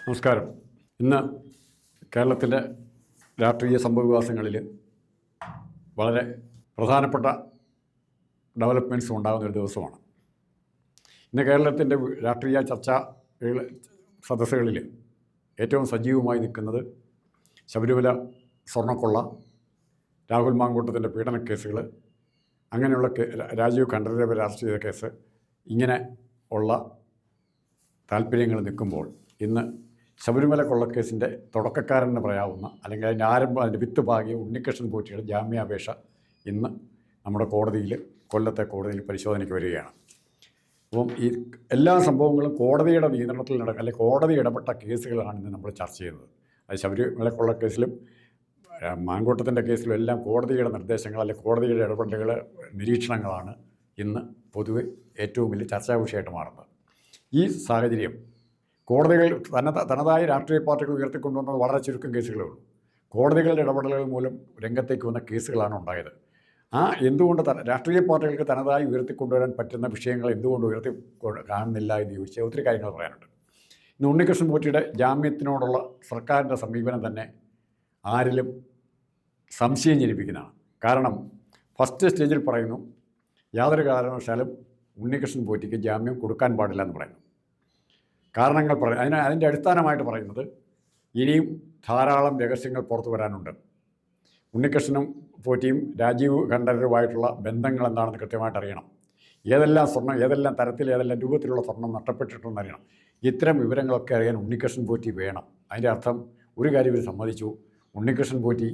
നമസ്കാരം. ഇന്ന് കേരളത്തിൻ്റെ രാഷ്ട്രീയ സംഭവവികാസങ്ങളിൽ വളരെ പ്രധാനപ്പെട്ട ഡെവലപ്മെൻറ്റ്സ് ഉണ്ടാകുന്ന ഒരു ദിവസമാണ്. ഇന്ന് കേരളത്തിൻ്റെ രാഷ്ട്രീയ ചർച്ചാ സദസ്സുകളിൽ ഏറ്റവും സജീവമായി നിൽക്കുന്നത് ശബരിമല സ്വർണ്ണക്കൊള്ള, രാഹുൽ മാങ്കൂട്ടത്തിൻ്റെ പീഡനക്കേസുകൾ, അങ്ങനെയുള്ള രാജീവ് ഖണ്ഡരേവ രാഷ്ട്രീയ കേസ്, ഇങ്ങനെ ഉള്ള താല്പര്യങ്ങൾ നിൽക്കുമ്പോൾ ഇന്ന് ശബരിമല കൊള്ളക്കേസിൻ്റെ തുടക്കക്കാരെന്ന് പറയാവുന്ന, അല്ലെങ്കിൽ അതിൻ്റെ വിത്ത് പാകിയ ഉണ്ണികൃഷ്ണൻ പോറ്റിയുടെ ജാമ്യാപേക്ഷ ഇന്ന് നമ്മുടെ കൊല്ലത്തെ കോടതിയിൽ പരിശോധനയ്ക്ക് വരികയാണ്. അപ്പം ഈ എല്ലാ സംഭവങ്ങളും കോടതിയുടെ നിയന്ത്രണത്തിൽ അല്ലെങ്കിൽ കോടതി ഇടപെട്ട കേസുകളാണ് ഇന്ന് നമ്മൾ ചർച്ച ചെയ്യുന്നത്. അത് ശബരിമല കൊള്ളക്കേസിലും മാങ്കൂട്ടത്തിൻ്റെ കേസിലും എല്ലാം കോടതിയുടെ നിർദ്ദേശങ്ങൾ അല്ലെങ്കിൽ കോടതിയുടെ ഇടപെടലുകൾ, നിരീക്ഷണങ്ങളാണ് ഇന്ന് പൊതുവെ ഏറ്റവും വലിയ ചർച്ചാ വിഷയമായിട്ട് മാറുന്നത്. ഈ സാഹചര്യം കോടതികൾ തനതായ രാഷ്ട്രീയ പാർട്ടികൾ ഉയർത്തിക്കൊണ്ടുവന്നത് വളരെ ചുരുക്കം കേസുകളേ ഉള്ളൂ. കോടതികളുടെ ഇടപെടലുകൾ മൂലം രംഗത്തേക്ക് വന്ന കേസുകളാണ് ഉണ്ടായത്. എന്തുകൊണ്ട് രാഷ്ട്രീയ പാർട്ടികൾക്ക് തനതായി ഉയർത്തിക്കൊണ്ടുവരാൻ പറ്റുന്ന വിഷയങ്ങൾ എന്തുകൊണ്ട് കാണുന്നില്ല എന്ന് ചോദിച്ചാൽ ഒത്തിരി കാര്യങ്ങൾ പറയാനുണ്ട്. ഇന്ന് ഉണ്ണികൃഷ്ണൻ പോറ്റിയുടെ ജാമ്യത്തിനോടുള്ള സർക്കാരിൻ്റെ സമീപനം തന്നെ ആരിലും സംശയം ജനിപ്പിക്കുന്നതാണ്. കാരണം ഫസ്റ്റ് സ്റ്റേജിൽ പറയുന്നു, യാതൊരു കാരണവശാലും ഉണ്ണികൃഷ്ണൻ പോറ്റിക്ക് ജാമ്യം കൊടുക്കാൻ പാടില്ല എന്ന് പറയുന്നു. കാരണങ്ങൾ അതിൻ്റെ അടിസ്ഥാനമായിട്ട് പറയുന്നത് ഇനിയും ധാരാളം രഹസ്യങ്ങൾ പുറത്തു വരാനുണ്ട്. ഉണ്ണികൃഷ്ണനും പോറ്റിയും രാജീവ് ഖണ്ഡരേവുമായിട്ടുള്ള ബന്ധങ്ങൾ എന്താണെന്ന് കൃത്യമായിട്ട് അറിയണം. ഏതെല്ലാം സ്വർണ്ണം, ഏതെല്ലാം തരത്തിൽ, ഏതെല്ലാം രൂപത്തിലുള്ള സ്വർണ്ണം നഷ്ടപ്പെട്ടിട്ടുണ്ടെന്ന് അറിയണം. ഇത്തരം വിവരങ്ങളൊക്കെ അറിയാൻ ഉണ്ണികൃഷ്ണൻ പോറ്റി വേണം. അതിൻ്റെ അർത്ഥം ഒരു കാര്യം ഇവർ സമ്മതിച്ചു, ഉണ്ണികൃഷ്ണൻ പോറ്റി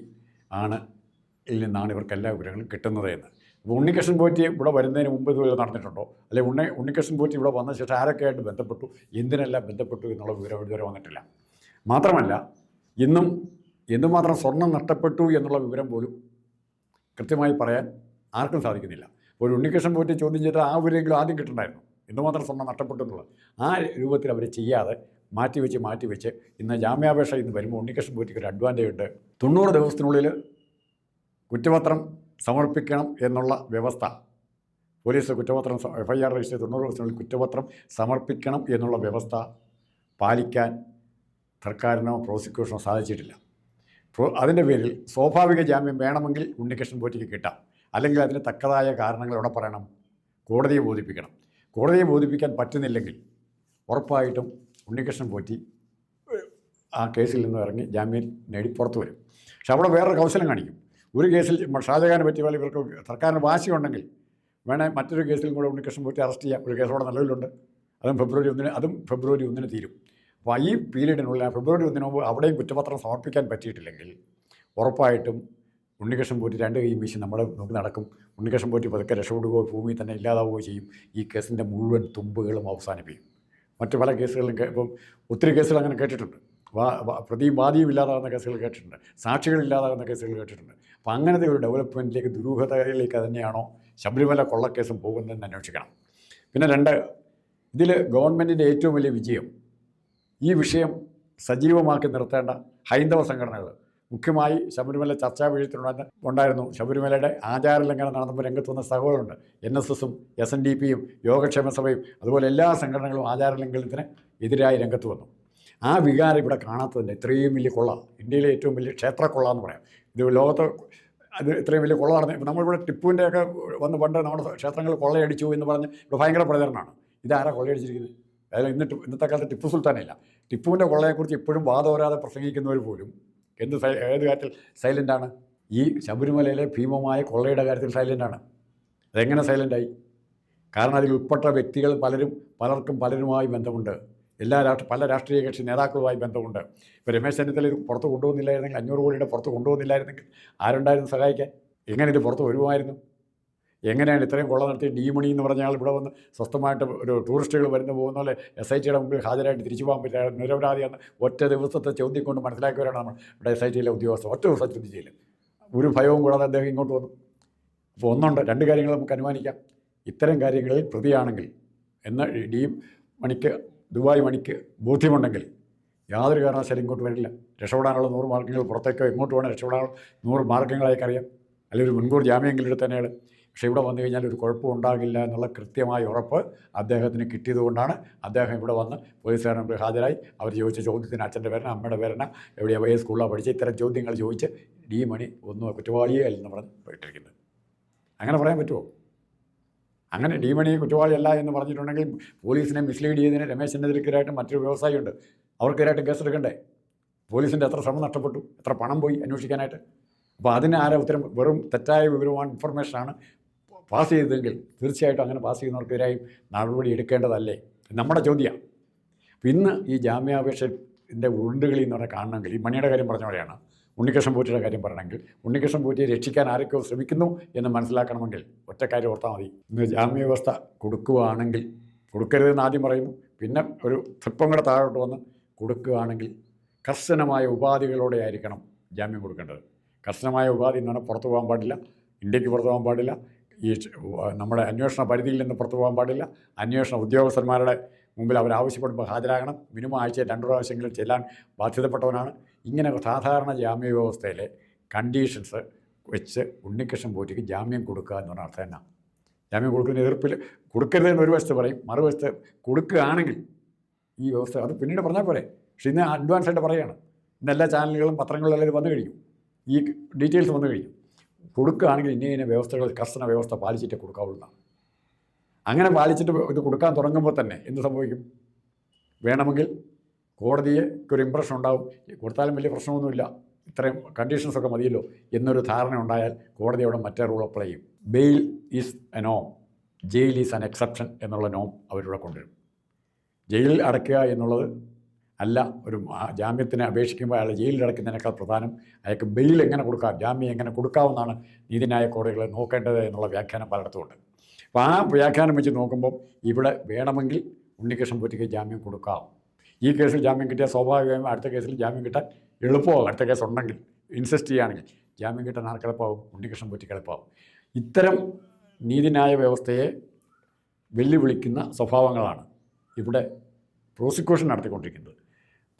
നിന്നാണ് ഇവർക്ക് എല്ലാ വിവരങ്ങളും കിട്ടുന്നത് എന്ന്. അപ്പോൾ ഉണ്ണികൃഷ്ണൻ പോറ്റി ഇവിടെ വരുന്നതിന് മുമ്പ് ഇതുപോലെ നടന്നിട്ടുണ്ടോ, അല്ലെങ്കിൽ ഉണ്ണികൃഷ്ണൻ പോറ്റി ഇവിടെ വന്ന ശേഷം ആരൊക്കെയായിട്ട് ബന്ധപ്പെട്ടു, എന്തിനെല്ലാം ബന്ധപ്പെട്ടു എന്നുള്ള വിവരം ഇതുവരെ വന്നിട്ടില്ല. മാത്രമല്ല ഇന്നും എന്തുമാത്രം സ്വർണം നഷ്ടപ്പെട്ടു എന്നുള്ള വിവരം പോലും കൃത്യമായി പറയാൻ ആർക്കും സാധിക്കുന്നില്ല. ഒരു ഉണ്ണികൃഷ്ണൻ പോറ്റി ചോദ്യം ചെയ്താൽ ആ വിവരമെങ്കിലും ആദ്യം കിട്ടണ്ടായിരുന്നു, എന്തുമാത്രം സ്വർണ്ണം നഷ്ടപ്പെട്ടു എന്നുള്ളത്. ആ രൂപത്തിൽ അവർ ചെയ്യാതെ മാറ്റിവെച്ച് ഇന്ന് ജാമ്യാപേക്ഷ ഇന്ന് വരുമ്പോൾ ഉണ്ണികൃഷ്ണൻ പോറ്റിക്ക് ഒരു അഡ്വാൻറ്റേജ് ഉണ്ട്. 90 ദിവസത്തിനുള്ളിൽ കുറ്റപത്രം സമർപ്പിക്കണം എന്നുള്ള വ്യവസ്ഥ, പോലീസ് കുറ്റപത്രം FIR രജിസ്റ്റർ 90 ദിവസത്തിനുള്ളിൽ കുറ്റപത്രം സമർപ്പിക്കണം എന്നുള്ള വ്യവസ്ഥ പാലിക്കാൻ സർക്കാരിനോ പ്രോസിക്യൂഷനോ സാധിച്ചിട്ടില്ല. അതിൻ്റെ പേരിൽ സ്വാഭാവിക ജാമ്യം വേണമെങ്കിൽ ഉണ്ണികൃഷ്ണൻ പോറ്റിക്ക് കിട്ടാം, അല്ലെങ്കിൽ അതിന് തക്കതായ കാരണങ്ങൾ ഇവിടെ പറയണം, കോടതിയെ ബോധിപ്പിക്കണം. കോടതിയെ ബോധിപ്പിക്കാൻ പറ്റുന്നില്ലെങ്കിൽ ഉറപ്പായിട്ടും ഉണ്ണികൃഷ്ണൻ പോറ്റി ആ കേസിൽ നിന്ന് ഇറങ്ങി ജാമ്യം നേടി പുറത്തു വരും. പക്ഷെ അവിടെ വേറൊരു കൗശലം കാണിക്കും. ഒരു കേസിൽ ഷാജഹാനെ പറ്റിയ പോലെ ഇവർക്ക് സർക്കാരിന് വാശിയുണ്ടെങ്കിൽ വേണേൽ മറ്റൊരു കേസിലും കൂടെ ഉണ്ണികൃഷ്ണൻ പോറ്റി അറസ്റ്റ് ചെയ്യാം. ഒരു കേസോടെ നിലവിലുണ്ട്, അതും ഫെബ്രുവരി 1 തീരും. അപ്പോൾ ഈ പീരീഡിനുള്ളിൽ ഫെബ്രുവരി 1 മുമ്പ് അവിടെയും കുറ്റപത്രം സമർപ്പിക്കാൻ പറ്റിയിട്ടില്ലെങ്കിൽ ഉറപ്പായിട്ടും ഉണ്ണികൃഷ്ണൻ പോറ്റി രണ്ട് കൈയും വീശി നമ്മളെ നോക്കി നടക്കും. ഉണ്ണികൃഷ്ണൻ പോറ്റി പതുക്കെ രക്ഷപ്പെടുകയോ ഭൂമി തന്നെ ഇല്ലാതാവുകയോ ചെയ്യും. ഈ കേസിൻ്റെ മുഴുവൻ തുമ്പുകളും അവസാനിപ്പിക്കും. മറ്റ് പല കേസുകളിലും ഇപ്പം ഒത്തിരി കേസുകൾ അങ്ങനെ കേട്ടിട്ടുണ്ട്. പ്രതിയും വാദിയും ഇല്ലാതാകുന്ന കേസുകൾ കേട്ടിട്ടുണ്ട്, സാക്ഷികൾ ഇല്ലാതാകുന്ന കേസുകൾ കേട്ടിട്ടുണ്ട്. അപ്പോൾ അങ്ങനത്തെ ഒരു ഡെവലപ്മെൻറ്റിലേക്ക്, ദുരൂഹതയിലേക്ക് തന്നെയാണോ ശബരിമല കൊള്ളക്കേസും പോകുന്നതെന്ന് അന്വേഷിക്കണം. പിന്നെ 2, ഇതിൽ ഗവൺമെൻറ്റിൻ്റെ ഏറ്റവും വലിയ വിജയം ഈ വിഷയം സജീവമാക്കി നിർത്തേണ്ട ഹൈന്ദവ സംഘടനകൾ, മുഖ്യമായി ശബരിമല ചർച്ചാ വിഷയത്തിലുണ്ടായിരുന്നു. ശബരിമലയുടെ ആചാരലംഘനം നടന്നപ്പോൾ രംഗത്ത് വന്ന സഭകളുണ്ട്. NSSും SNDPയും യോഗക്ഷേമ സഭയും അതുപോലെ എല്ലാ സംഘടനകളും ആചാരലംഘനത്തിന് എതിരായി രംഗത്ത് വന്നു. ആ വികാരം ഇവിടെ കാണാത്തതിൻ്റെ ഇത്രയും വലിയ കൊള്ള, ഇന്ത്യയിലെ ഏറ്റവും വലിയ ക്ഷേത്രക്കൊള്ള എന്ന് പറയാം. ഇത് ലോകത്ത് അത് ഇത്രയും വലിയ കൊള്ള നടന്നു. നമ്മളിവിടെ ടിപ്പുവിൻ്റെയൊക്കെ വന്ന് പണ്ട് നമ്മുടെ ക്ഷേത്രങ്ങൾ കൊള്ളയടിച്ചു എന്ന് പറഞ്ഞ് ഇവിടെ ഭയങ്കര പ്രചരണമാണ്. ഇതാരാ കൊള്ളയടിച്ചിരിക്കുന്നത്? അതായത് ഇന്നത്തെ കാലത്ത് ടിപ്പു സുൽത്താനില്ല. ടിപ്പുവിൻ്റെ കൊള്ളയെക്കുറിച്ച് ഇപ്പോഴും വാദോരാതെ പ്രസംഗിക്കുന്നവർ പോലും ഏത് കാര്യത്തിൽ സൈലൻ്റാണ്? ഈ ശബരിമലയിലെ ഭീമമായ കൊള്ളയുടെ കാര്യത്തിൽ സൈലൻ്റാണ്. അതെങ്ങനെ സൈലൻ്റായി? കാരണം അതിൽ ഉൾപ്പെട്ട വ്യക്തികൾ പലർക്കും പലരുമായി ബന്ധമുണ്ട്. പല രാഷ്ട്രീയ കക്ഷി നേതാക്കളുമായി ബന്ധമുണ്ട്. ഇപ്പോൾ രമേശ് ചെന്നിത്തല ഇത് പുറത്ത് കൊണ്ടുവന്നില്ലായിരുന്നെങ്കിൽ, 500 കോടിയുടെ പുറത്ത് കൊണ്ടുവന്നില്ലായിരുന്നെങ്കിൽ ആരുണ്ടായിരുന്നു സഹായിക്കാൻ? എങ്ങനെ ഇത് പുറത്ത് വരുമായിരുന്നു? എങ്ങനെയാണ് ഇത്രയും കൊള്ള നടത്തി ഡീമണി എന്ന് പറഞ്ഞ ആൾ ഇവിടെ വന്ന് സ്വസ്ഥമായിട്ട് ഒരു ടൂറിസ്റ്റുകൾ പോകുന്ന പോലെ SITയുടെ മുമ്പിൽ ഹാജരായിട്ട് തിരിച്ചു പോകാൻ പറ്റില്ല, നിരപരാധിയാണ് ഒറ്റ ദിവസത്തെ ചോദ്യം കൊണ്ട് മനസ്സിലാക്കിയവരാണ് നമ്മൾ ഇവിടെ SITയിലെ ഉദ്യോഗസ്ഥർ. ഒറ്റ ദിവസം ചോദ്യം ചെയ്യില്ല, ഒരു ഭയവും കൂടാതെ അദ്ദേഹം ഇങ്ങോട്ട് വന്നു. അപ്പോൾ 2 കാര്യങ്ങൾ നമുക്ക് അനുമാനിക്കാം. ഇത്തരം കാര്യങ്ങളിൽ പ്രതിയാണെങ്കിൽ ദുബായ് മണിക്ക് ബോധ്യമുണ്ടെങ്കിൽ യാതൊരു കാരണവശാലും ഇങ്ങോട്ട് വരില്ല. രക്ഷപ്പെടാനുള്ള 100 മാർഗ്ഗങ്ങൾ, പുറത്തേക്കോ എങ്ങോട്ട് വേണം രക്ഷപ്പെടാനുള്ള 100 മാർഗ്ഗങ്ങളായിക്കറിയാം. അല്ലെങ്കിൽ ഒരു മുൻകൂർ ജാമ്യമെങ്കിലും എടുത്ത് തന്നെയാണ്. പക്ഷേ ഇവിടെ വന്നു കഴിഞ്ഞാൽ ഒരു കുഴപ്പം ഉണ്ടാകില്ല എന്നുള്ള കൃത്യമായ ഉറപ്പ് അദ്ദേഹത്തിന് കിട്ടിയതുകൊണ്ടാണ് അദ്ദേഹം ഇവിടെ വന്ന് പോലീസുകാരുടെ മുമ്പിൽ ഹാജരായി. അവർ ചോദിച്ച ചോദ്യത്തിന് അച്ഛൻ്റെ പേരന, അമ്മയുടെ പേരന, എവിടെയാണ് ഏത് സ്കൂളിലാണ് പഠിച്ചത്, ഇത്തരം ചോദ്യങ്ങൾ ചോദിച്ച് ഡി മണി ഒന്നും കുറ്റവാളിയേ അല്ലെന്ന് പറഞ്ഞ് പോയിട്ടിരിക്കുന്നത്. അങ്ങനെ പറയാൻ പറ്റുമോ? അങ്ങനെ ഡി മണി കുറ്റവാളിയല്ല എന്ന് പറഞ്ഞിട്ടുണ്ടെങ്കിൽ പോലീസിനെ മിസ്ലീഡ് ചെയ്തതിന് രമേശിനെതിരെതിരായിട്ട് മറ്റൊരു വ്യവസായിയുണ്ട്, അവർക്കെതിരായിട്ട് കേസെടുക്കണ്ടേ? പോലീസിൻ്റെ എത്ര ശ്രമം നഷ്ടപ്പെട്ടു, എത്ര പണം പോയി അന്വേഷിക്കാനായിട്ട്. അപ്പോൾ അതിന് ആരാ ഉത്തരം? വെറും തെറ്റായ വിവരമാണ്, ഇൻഫർമേഷനാണ് പാസ് ചെയ്തതെങ്കിൽ തീർച്ചയായിട്ടും അങ്ങനെ പാസ് ചെയ്യുന്നവർക്കെതിരായും നടപടി എടുക്കേണ്ടതല്ലേ? നമ്മുടെ ചോദ്യമാണ്. അപ്പോൾ ഇന്ന് ഈ ജാമ്യാപേക്ഷൻ്റെ ഉരുണ്ടുകളി എന്ന് പറഞ്ഞാൽ കാണണമെങ്കിൽ, ഈ മണിയുടെ കാര്യം പറഞ്ഞ പോലെയാണ് ഉണ്ണികൃഷ്ണൻ പോറ്റിയുടെ കാര്യം പറയണമെങ്കിൽ, ഉണ്ണികൃഷ്ണൻ പോറ്റിയെ രക്ഷിക്കാൻ ആരൊക്കെയോ ശ്രമിക്കുന്നു എന്ന് മനസ്സിലാക്കണമെങ്കിൽ ഒറ്റ കാര്യം ഓർത്താൽ മതി. ഇന്ന് ജാമ്യവ്യവസ്ഥ കൊടുക്കുകയാണെങ്കിൽ, കൊടുക്കരുതെന്ന് ആദ്യം പറയുന്നു, പിന്നെ ഒരു സ്വല്പം കൂടെ താഴോട്ട് വന്ന് കൊടുക്കുകയാണെങ്കിൽ കർശനമായ ഉപാധികളോടെ ആയിരിക്കണം ജാമ്യം കൊടുക്കേണ്ടത്. കർശനമായ ഉപാധി എന്ന് പറഞ്ഞാൽ പുറത്തു പോകാൻ പാടില്ല, ഇന്ത്യക്ക് പുറത്തു പോകാൻ പാടില്ല, ഈ നമ്മുടെ അന്വേഷണ പരിധിയിൽ നിന്ന് പുറത്തു പോകാൻ പാടില്ല, അന്വേഷണ ഉദ്യോഗസ്ഥന്മാരുടെ മുമ്പിൽ അവരാവശ്യപ്പെടുമ്പോൾ ഹാജരാകണം, മിനിമം ആഴ്ചയിൽ 2 പ്രാവശ്യമെങ്കിലും ചെല്ലാൻ ബാധ്യതപ്പെട്ടവനാണ്. ഇങ്ങനെ സാധാരണ ജാമ്യ വ്യവസ്ഥയിലെ കണ്ടീഷൻസ് വെച്ച് ഉണ്ണികൃഷ്ണൻ പോറ്റിക്ക് ജാമ്യം കൊടുക്കുക എന്ന് പറഞ്ഞ അർത്ഥം തന്നെ. ജാമ്യം കൊടുക്കുന്ന എതിർപ്പിൽ കൊടുക്കരുതെന്ന് ഒരു വശത്ത് പറയും, മറുവശത്ത് കൊടുക്കുകയാണെങ്കിൽ ഈ വ്യവസ്ഥ അത് പിന്നീട് പറഞ്ഞാൽ പോരെ. പക്ഷേ ഇന്ന് അഡ്വാൻസായിട്ട് പറയുകയാണ്. ഇന്ന് എല്ലാ ചാനലുകളും പത്രങ്ങളിലെല്ലാം വന്നു കഴിഞ്ഞു, ഈ ഡീറ്റെയിൽസ് വന്നു കഴിഞ്ഞു. കൊടുക്കുകയാണെങ്കിൽ ഇന്ന വ്യവസ്ഥകൾ, കർശന വ്യവസ്ഥ പാലിച്ചിട്ടേ കൊടുക്കാവുള്ളതാണ്. അങ്ങനെ പാലിച്ചിട്ട് ഇത് കൊടുക്കാൻ തുടങ്ങുമ്പോൾ തന്നെ എന്ത് സംഭവിക്കും? വേണമെങ്കിൽ കോടതിയെ ഒരു ഇമ്പ്രഷൻ ഉണ്ടാവും, കൊടുത്താലും വലിയ പ്രശ്നമൊന്നുമില്ല, ഇത്രയും കണ്ടീഷൻസൊക്കെ മതിയല്ലോ എന്നൊരു ധാരണ ഉണ്ടായാൽ കോടതി അവിടെ മറ്റേ റൂൾ അപ്ലൈ ചെയ്യും. ബെയിൽ ഈസ് എ നോം, ജയിൽ ഈസ് ആൻ എക്സെപ്ഷൻ എന്നുള്ള നോം അവരിവിടെ കൊണ്ടുവരും. ജയിലിൽ അടയ്ക്കുക എന്നുള്ളത് അല്ല, ഒരു ജാമ്യത്തിന് അപേക്ഷിക്കുമ്പോൾ അയാൾ ജയിലിൽ അടയ്ക്കുന്നതിനേക്കാൾ പ്രധാനം അയാൾക്ക് ബെയിൽ എങ്ങനെ കൊടുക്കാം, ജാമ്യം എങ്ങനെ കൊടുക്കാമെന്നാണ് നീതിന്യായ കോടതികൾ നോക്കേണ്ടത് എന്നുള്ള വ്യാഖ്യാനം പലയിടത്തുമുണ്ട്. അപ്പോൾ ആ വ്യാഖ്യാനം വെച്ച് നോക്കുമ്പോൾ ഇവിടെ വേണമെങ്കിൽ ഉണ്ണികൃഷ്ണൻ പോറ്റിക്ക് ജാമ്യം കൊടുക്കാം. ഈ കേസിൽ ജാമ്യം കിട്ടിയാൽ സ്വാഭാവികമായും അടുത്ത കേസിൽ ജാമ്യം കിട്ടാൻ എളുപ്പമാകും. അടുത്ത കേസ് ഉണ്ടെങ്കിൽ, ഇൻസിസ്റ്റ് ചെയ്യുകയാണെങ്കിൽ ജാമ്യം കിട്ടാൻ ആർക്കെളുപ്പമാകും? ഉണ്ണികൃഷ്ണൻ പോറ്റിക്ക് എളുപ്പമാകും. ഇത്തരം നീതിന്യായ വ്യവസ്ഥയെ വെല്ലുവിളിക്കുന്ന സ്വഭാവങ്ങളാണ് ഇവിടെ പ്രോസിക്യൂഷൻ നടത്തിക്കൊണ്ടിരിക്കുന്നത്.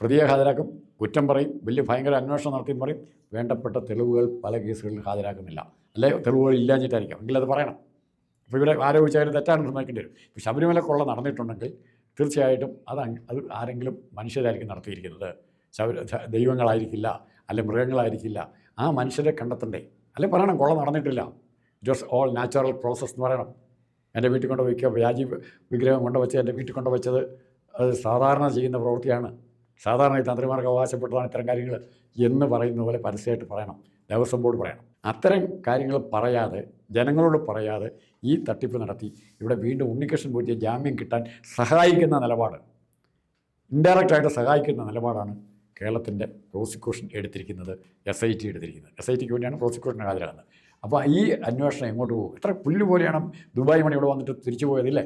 പ്രതിയെ ഹാജരാക്കും, കുറ്റം പറയും, വലിയ ഭയങ്കര അന്വേഷണം നടത്തിയെന്ന് പറയും, വേണ്ടപ്പെട്ട തെളിവുകൾ പല കേസുകളിൽ ഹാജരാക്കുന്നില്ല, അല്ലെ തെളിവുകൾ ഇല്ലാഞ്ഞിട്ടായിരിക്കാം, എങ്കിൽ അത് പറയണം. അപ്പോൾ ഇവിടെ ആരോപിച്ചാലും തെറ്റാണെന്ന് സമ്മതിക്കേണ്ടി വരും. ഇപ്പോൾ ശബരിമല കൊള്ള നടന്നിട്ടുണ്ടെങ്കിൽ തീർച്ചയായിട്ടും അത് ആരെങ്കിലും മനുഷ്യരായിരിക്കും നടത്തിയിരിക്കുന്നത്, ദൈവങ്ങളായിരിക്കില്ല, അല്ലെ മൃഗങ്ങളായിരിക്കില്ല. ആ മനുഷ്യരെ കണ്ടെത്തണ്ടേ? അല്ലെ പറയണം കൊള്ള നടന്നിട്ടില്ല, it was all natural process എന്ന് പറയണം. എൻ്റെ വീട്ടിൽ കൊണ്ട് വയ്ക്കുക, വ്യാജി വിഗ്രഹം കൊണ്ടുവച്ച് എൻ്റെ വീട്ടിൽ കൊണ്ട് വെച്ചത് അത് സാധാരണ ചെയ്യുന്ന പ്രവൃത്തിയാണ്, സാധാരണ ഈ തന്ത്രിമാർക്ക് അവകാശപ്പെട്ടതാണ് ഇത്തരം കാര്യങ്ങൾ എന്ന് പറയുന്ന പോലെ പരസ്യമായിട്ട് പറയണം, ദേവസ്വം ബോർഡ് പറയണം. അത്തരം കാര്യങ്ങൾ പറയാതെ, ജനങ്ങളോട് പറയാതെ ഈ തട്ടിപ്പ് നടത്തി ഇവിടെ വീണ്ടും ഉണ്ണികൃഷ്ണൻ പോറ്റിയെ ജാമ്യം കിട്ടാൻ സഹായിക്കുന്ന നിലപാട്, ഇൻഡയറക്റ്റായിട്ട് സഹായിക്കുന്ന നിലപാടാണ് കേരളത്തിൻ്റെ പ്രോസിക്യൂഷൻ എടുത്തിരിക്കുന്നത്, SIT എടുത്തിരിക്കുന്നത്. SITക്ക് വേണ്ടിയാണ് പ്രോസിക്യൂഷന് ഹാജരാകുന്നത്. അപ്പോൾ ഈ അന്വേഷണം എങ്ങോട്ട് പോകും? എത്ര പുല്ല് പോലെയാണ് ദുബായ് മണി ഇവിടെ വന്നിട്ട് തിരിച്ചു പോയതില്ലേ?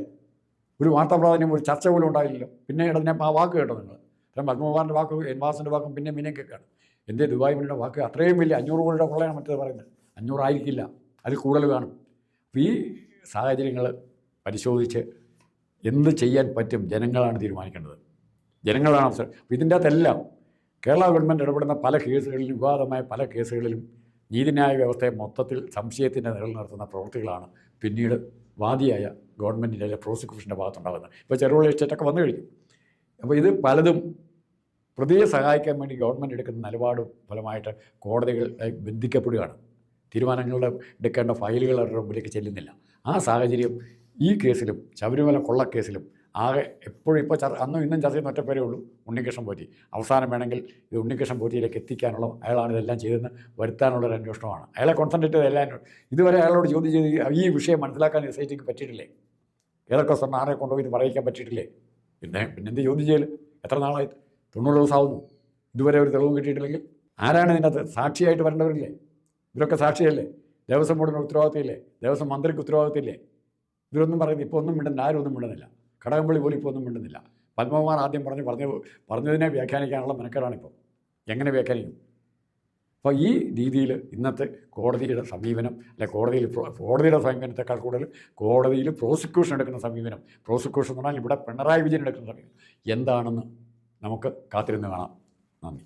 ഒരു വാർത്താ പ്രാധാന്യം, ഒരു ചർച്ച പോലും ഉണ്ടായില്ലല്ലോ. പിന്നെ ഞാൻ ആ വാക്ക് കേട്ടോ നിങ്ങൾ, അത്രയും പത്മകുമാറിൻ്റെ വാക്കും എൻവാസിൻ്റെ വാക്കും പിന്നെ കേൾക്കുകയാണ്. എന്തേ ദുബായ് മണിയുടെ വാക്ക് അത്രയും വലിയ 500 കോടിയുടെ കൊള്ളയാണ് മറ്റേത് പറയുന്നത്. 500 ആയിരിക്കില്ല, അതിൽ കൂടുതൽ കാണും. അപ്പോൾ ഈ സാഹചര്യങ്ങൾ പരിശോധിച്ച് എന്ത് ചെയ്യാൻ പറ്റും ജനങ്ങളാണ് തീരുമാനിക്കേണ്ടത്, ജനങ്ങളാണ് അവസരം. അപ്പോൾ ഇതിൻ്റെ അകത്തെല്ലാം കേരള ഗവൺമെൻറ് ഇടപെടുന്ന പല കേസുകളിലും, വിവാദമായ പല കേസുകളിലും നീതിന്യായ വ്യവസ്ഥയെ മൊത്തത്തിൽ സംശയത്തിൻ്റെ നിലനിർത്തുന്ന പ്രവൃത്തികളാണ് പിന്നീട് വാദിയായ ഗവൺമെൻറ്റിൻ്റെ അല്ലെങ്കിൽ പ്രോസിക്യൂഷൻ്റെ ഭാഗത്തുണ്ടാകുന്നത്. ഇപ്പോൾ ചെറുപുഴ എസ്റ്റേറ്റൊക്കെ വന്നു കഴിഞ്ഞു. അപ്പോൾ ഇത് പലതും പ്രതിയെ സഹായിക്കാൻ വേണ്ടി ഗവൺമെൻറ് എടുക്കുന്ന നിലപാടും ഫലമായിട്ട് കോടതികൾ ബന്ധിക്കപ്പെടുകയാണ്. തീരുമാനങ്ങളുടെ എടുക്കേണ്ട ഫയലുകൾ അവരുടെ മുമ്പിലേക്ക് ചെല്ലുന്നില്ല. ആ സാഹചര്യം ഈ കേസിലും ശബരിമല കൊള്ളക്കേസിലും ആകെ എപ്പോഴും ഇപ്പോൾ അന്നും ഇന്നും ചർച്ച ചെയ്യുന്ന ഒറ്റപ്പേരേ ഉള്ളൂ, ഉണ്ണികൃഷ്ണൻ പോറ്റി. അവസാനം വേണമെങ്കിൽ ഇത് ഉണ്ണികൃഷ്ണൻ പോറ്റിയിലേക്ക് എത്തിക്കാനുള്ള, അയാളാണ് ഇതെല്ലാം ചെയ്തെന്ന് വരുത്താനുള്ളൊരു അന്വേഷണമാണ്. അയാളെ കോൺസെൻട്രേറ്റ് ചെയ്ത് എല്ലാം ഇതുവരെ അയാളോട് ചോദ്യം ചെയ്ത് ഈ വിഷയം മനസ്സിലാക്കാൻ SITക്ക് പറ്റിയിട്ടില്ലേ? ഏതൊക്കെ സ്വർണ്ണം ആരെ കൊണ്ടുപോയി ഇത് പറയിക്കാൻ പറ്റിയിട്ടില്ലേ? പിന്നെന്ത് ചോദ്യം ചെയ്യൽ? എത്ര നാളായി? 90 ദിവസമാവുന്നു, ഇതുവരെ ഒരു തെളിവും കിട്ടിയിട്ടില്ലെങ്കിൽ ആരാണ് ഇതിനകത്ത് സാക്ഷിയായിട്ട് വരേണ്ടവരില്ലേ? ഇവരൊക്കെ സാക്ഷിയല്ലേ? ദേവസ്വം ബോർഡിന് ഉത്തരവാദിത്തമില്ലേ? ദേവസ്വം മന്ത്രിക്ക് ഉത്തരവാദിത്തമില്ലേ? ഇവരൊന്നും പറയുന്നത് ഇപ്പോൾ ഒന്നും മിണ്ടുന്നില്ല, ആരും ഒന്നും മിണ്ടുന്നില്ല. കടകംപള്ളി പോലും ഇപ്പോൾ ഒന്നും മിണ്ടുന്നില്ല. പത്മകുമാർ ആദ്യം പറഞ്ഞതിനെ വ്യാഖ്യാനിക്കാനുള്ള മെനക്കേടാണിപ്പോൾ. എങ്ങനെ വ്യാഖ്യാനിക്കും? അപ്പോൾ ഈ രീതിയിൽ ഇന്നത്തെ കോടതിയുടെ സമീപനം, അല്ലെ കോടതിയുടെ സമീപനത്തെക്കാൾ കൂടുതൽ കോടതിയിൽ പ്രോസിക്യൂഷൻ എടുക്കുന്ന സമീപനം, പ്രോസിക്യൂഷൻ എന്ന് പറഞ്ഞാൽ ഇവിടെ പിണറായി വിജയൻ എടുക്കുന്ന സമീപനം എന്താണെന്ന് നമുക്ക് കാത്തിരുന്ന് കാണാം. നന്ദി.